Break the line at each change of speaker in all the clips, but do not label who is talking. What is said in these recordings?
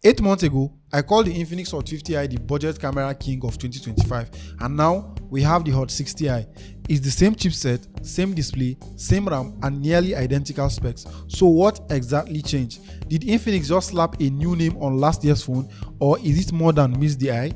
8 months ago, I called the Infinix Hot 50i the budget camera king of 2025, and now we have the Hot 60i. It's the same chipset, same display, same RAM, and nearly identical specs. So what exactly changed? Did Infinix just slap a new name on last year's phone, or is it more than meets the eye?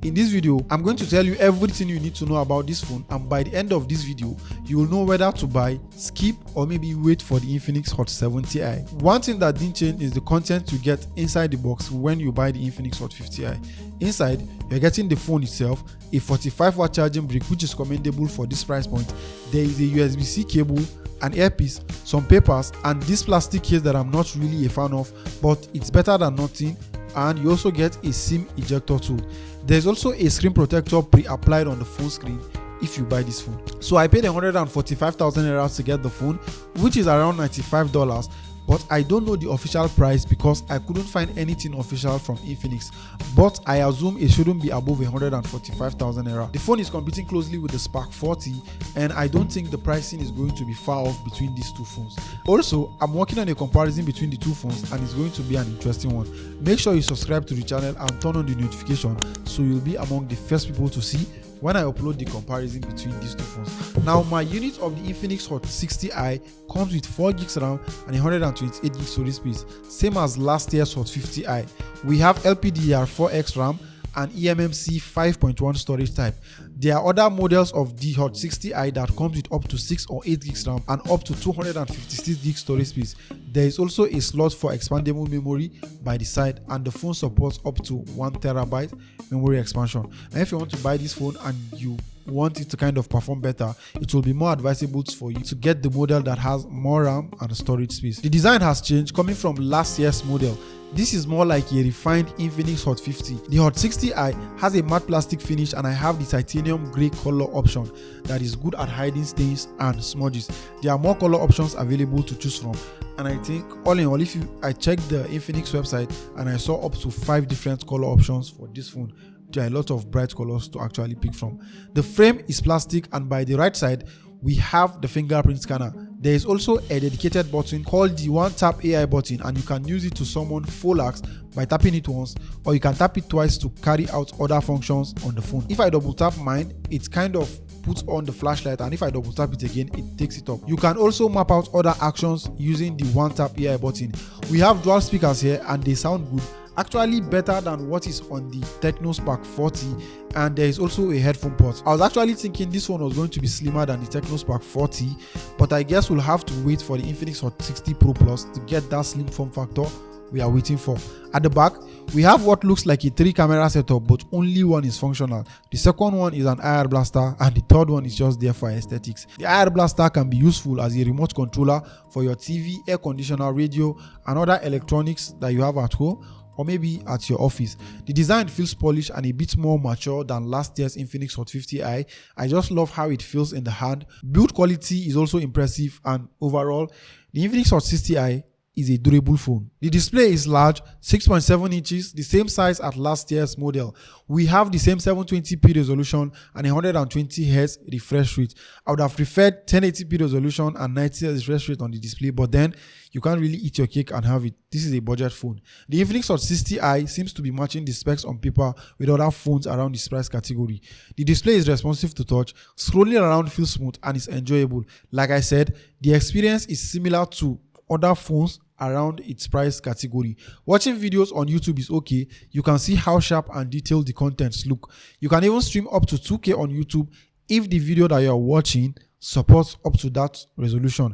In this video, I'm going to tell you everything you need to know about this phone, and by the end of this video, you will know whether to buy, skip, or maybe wait for the Infinix Hot 70i. One thing that didn't change is the content you get inside the box when you buy the Infinix Hot 50i. Inside, you're getting the phone itself, a 45-watt charging brick which is commendable for this price point. There is a USB-C cable, an earpiece, some papers, and this plastic case that I'm not really a fan of, but it's better than nothing. And you also get a SIM ejector tool. There's also a screen protector pre-applied on the phone screen if you buy this phone. So I paid 145,000 naira to get the phone, which is around $95, but I don't know the official price because I couldn't find anything official from Infinix, but I assume it shouldn't be above 145,000 naira. The phone is competing closely with the Spark 40, and I don't think the pricing is going to be far off between these two phones. Also, I'm working on a comparison between the two phones, and it's going to be an interesting one. Make sure you subscribe to the channel and turn on the notification so you'll be among the first people to see when I upload the comparison between these two phones. Now, my unit of the Infinix Hot 60i comes with 4GB RAM and 128GB storage space, same as last year's Hot 50i. We have LPDDR4X RAM and eMMC 5.1 storage type. There are other models of the Hot 60i that comes with up to 6 or 8GB RAM and up to 256GB storage space. There is also a slot for expandable memory by the side, and the phone supports up to 1TB memory expansion. And if you want to buy this phone and you want it to kind of perform better, it will be more advisable for you to get the model that has more RAM and storage space. The design has changed coming from last year's model. This is more like a refined Infinix Hot 50. The Hot 60i has a matte plastic finish, and I have the titanium grey color option that is good at hiding stains and smudges. There are more color options available to choose from, and I think all in all, I checked the Infinix website and I saw up to 5 different color options for this phone. There are a lot of bright colors to actually pick from. The frame is plastic, and by the right side we have the fingerprint scanner. There is also a dedicated button called the One Tap AI button, and you can use it to summon full axe by tapping it once, or you can tap it twice to carry out other functions on the phone. If I double tap mine, it kind of puts on the flashlight, and if I double tap it again, it takes it up. You can also map out other actions using the One Tap AI button. We have dual speakers here, and they sound good, actually better than what is on the Techno Spark 40, and there is also a headphone port. I was actually thinking this one was going to be slimmer than the Techno Spark 40, but I guess we'll have to wait for the Infinix Hot 60 Pro Plus to get that slim form factor we are waiting for. At the back, we have what looks like a 3-camera setup, but only one is functional. The second one is an IR blaster, and the third one is just there for aesthetics. The IR blaster can be useful as a remote controller for your TV, air conditioner, radio, and other electronics that you have at home, or maybe at your office. The design feels polished and a bit more mature than last year's Infinix Hot 50i. I just love how it feels in the hand. Build quality is also impressive, and overall, the Infinix Hot 60i is a durable phone. The display is large, 6.7 inches, the same size as last year's model. We have the same 720p resolution and 120Hz refresh rate. I would have preferred 1080p resolution and 90Hz refresh rate on the display, but then you can't really eat your cake and have it. This is a budget phone. The Infinix Hot 60i seems to be matching the specs on paper with other phones around this price category. The display is responsive to touch, scrolling around feels smooth and is enjoyable. Like I said, the experience is similar to other phones around its price category. Watching videos on YouTube is okay. You can see how sharp and detailed the contents look. You can even stream up to 2K on YouTube if the video that you're watching supports up to that resolution.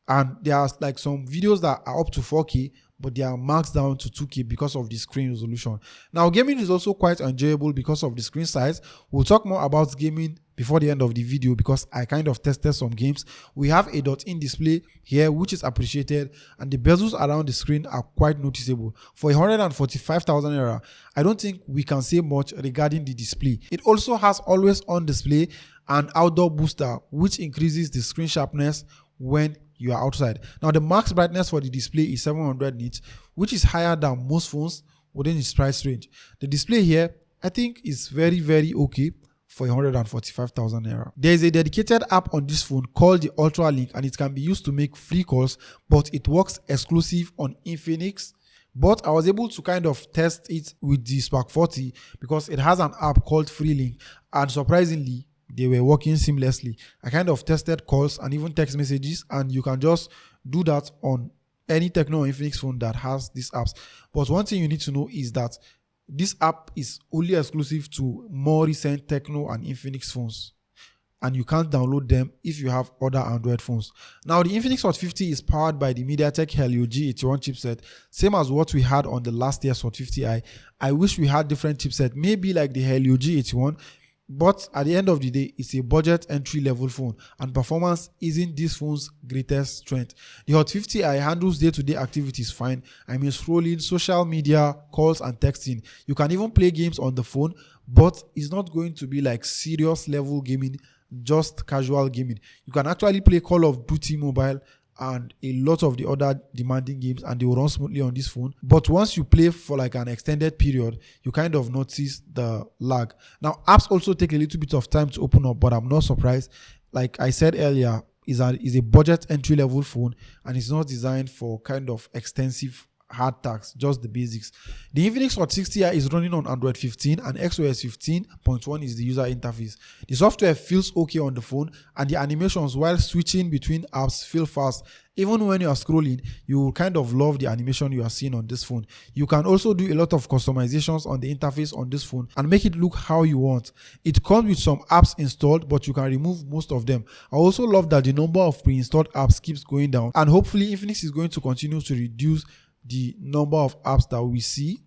And there are like some videos that are up to 4K, but they are maxed down to 2K because of the screen resolution. Now, gaming is also quite enjoyable because of the screen size. We'll talk more about gaming before the end of the video because I kind of tested some games. We have a dot-in display here, which is appreciated, and the bezels around the screen are quite noticeable. For 145,000 naira, I don't think we can say much regarding the display. It also has always on display and outdoor booster, which increases the screen sharpness when you are outside. Now, the max brightness for the display is 700 nits, which is higher than most phones within its price range. The display here, I think, is very okay for 145,000 naira. There is a dedicated app on this phone called the Ultra Link, and it can be used to make free calls, but it works exclusive on Infinix But I was able to kind of test it with the Spark 40 because it has an app called Freelink, and surprisingly, they were working seamlessly. I kind of tested calls and even text messages, and you can just do that on any Tecno or Infinix phone that has these apps. But one thing you need to know is that this app is only exclusive to more recent Tecno and Infinix phones, and you can't download them if you have other Android phones. Now, the Infinix Hot 50 is powered by the MediaTek Helio G81 chipset, same as what we had on the last year's Hot 50i. I wish we had different chipset, maybe like the Helio G81, but at the end of the day, it's a budget entry-level phone, and performance isn't this phone's greatest strength. The Hot 50i handles day-to-day activities fine. I mean, scrolling, social media, calls, and texting. You can even play games on the phone, but it's not going to be like serious level gaming, just casual gaming. You can actually play Call of Duty Mobile and a lot of the other demanding games, and they will run smoothly on this phone. But once you play for like an extended period, you kind of notice the lag. Now, apps also take a little bit of time to open up, but I'm not surprised. Like I said earlier, is a budget entry level phone, and it's not designed for kind of extensive hard tasks, just the basics. The Infinix Hot 60i is running on Android 15, and XOS 15.1 is the user interface. The software feels okay on the phone, and the animations while switching between apps feel fast. Even when you are scrolling, you will kind of love the animation you are seeing on this phone. You can also do a lot of customizations on the interface on this phone and make it look how you want. It comes with some apps installed, but you can remove most of them. I also love that the number of pre-installed apps keeps going down, and hopefully Infinix is going to continue to reduce the number of apps that we see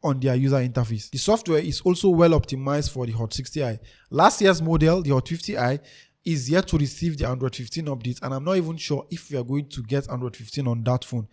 on their user interface. The software is also well optimized for the Hot 60i. Last year's model, the Hot 50i, is yet to receive the Android 15 update, and I'm not even sure if we are going to get Android 15 on that phone.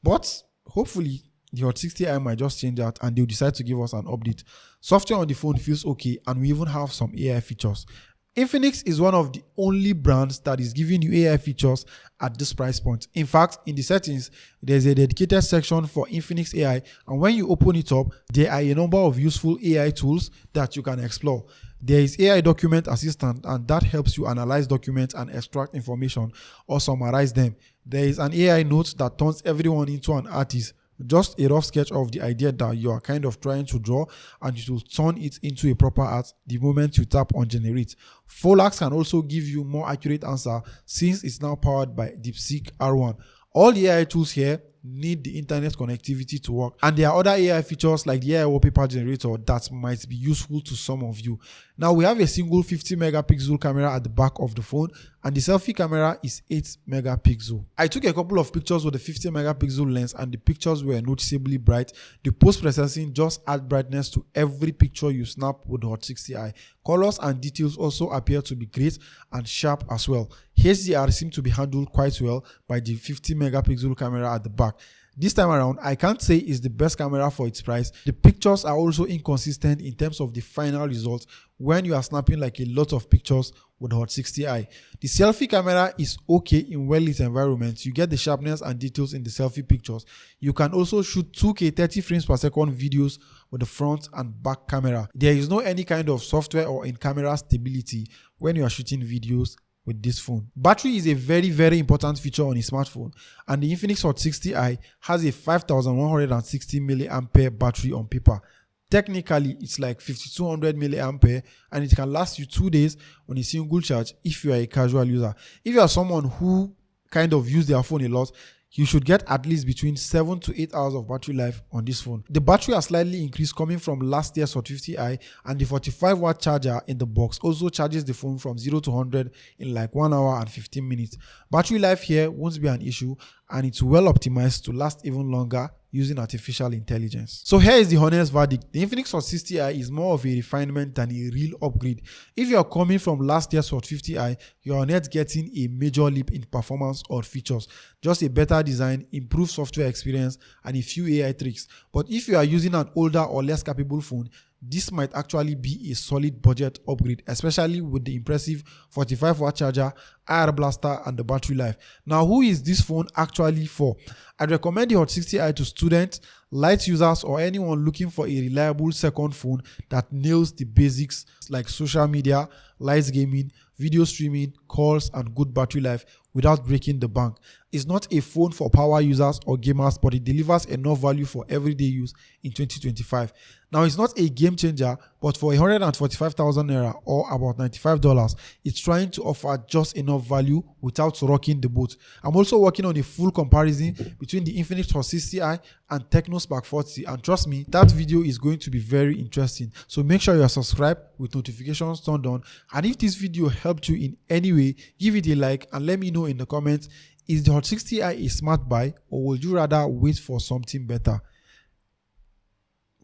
But hopefully the Hot 60i might just change that and they'll decide to give us an update. Software on the phone feels okay, and we even have some AI features. Infinix is one of the only brands that is giving you AI features at this price point. In fact, in the settings, there's a dedicated section for Infinix AI, and when you open it up, there are a number of useful AI tools that you can explore. There is AI Document Assistant, and that helps you analyze documents and extract information or summarize them. There is an AI Note that turns everyone into an artist. Just a rough sketch of the idea that you are kind of trying to draw, and it will turn it into a proper art the moment you tap on generate. Folax can also give you more accurate answer since it's now powered by DeepSeek R1. All the AI tools here need the internet connectivity to work, and there are other AI features like the AI wallpaper generator that might be useful to some of you. Now, we have a single 50 megapixel camera at the back of the phone, and the selfie camera is 8 megapixel. I took a couple of pictures with the 50 megapixel lens, and the pictures were noticeably bright. The post-processing just adds brightness to every picture you snap with the Hot 60i. Colors and details also appear to be great and sharp as well. HDR seems to be handled quite well by the 50 megapixel camera at the back. This time around, I can't say it's the best camera for its price. The pictures are also inconsistent in terms of the final result when you are snapping like a lot of pictures with the Hot 60i. The selfie camera is okay in well-lit environments. You get the sharpness and details in the selfie pictures. You can also shoot 2K 30 frames per second videos with the front and back camera. There is no any kind of software or in-camera stability when you are shooting videos with this phone. Battery is a very important feature on a smartphone, and the Infinix Hot 60i has a 5160 mAh battery on paper. Technically, it's like 5200 mAh, and it can last you 2 days on a single charge if you are a casual user. If you are someone who kind of use their phone a lot, you should get at least between 7 to 8 hours of battery life on this phone. The battery has slightly increased coming from last year's Hot 50i, and the 45-watt charger in the box also charges the phone from 0 to 100 in like 1 hour and 15 minutes. Battery life here won't be an issue, and it's well optimized to last even longer using artificial intelligence. So here is the honest verdict. The Infinix Hot 60i is more of a refinement than a real upgrade. If you are coming from last year's Hot 50i, you are not getting a major leap in performance or features, just a better design, improved software experience, and a few AI tricks. But if you are using an older or less capable phone, this might actually be a solid budget upgrade, especially with the impressive 45-watt charger, IR blaster, and the battery life. Now, who is this phone actually for? I'd recommend the Hot 60i to students, light users, or anyone looking for a reliable second phone that nails the basics like social media, light gaming, video streaming, calls, and good battery life without breaking the bank. It's not a phone for power users or gamers, but it delivers enough value for everyday use in 2025. Now, it's not a game changer, but for 145,000 naira or about $95, it's trying to offer just enough value without rocking the boat. I'm also working on a full comparison between the Infinix Hot 60i and Tecno Spark 40, and trust me, that video is going to be very interesting. So make sure you are subscribed with notifications turned on. And if this video helped you in any way, give it a like and let me know in the comments, is the Hot 60i a smart buy, or would you rather wait for something better?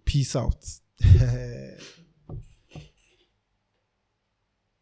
Peace out.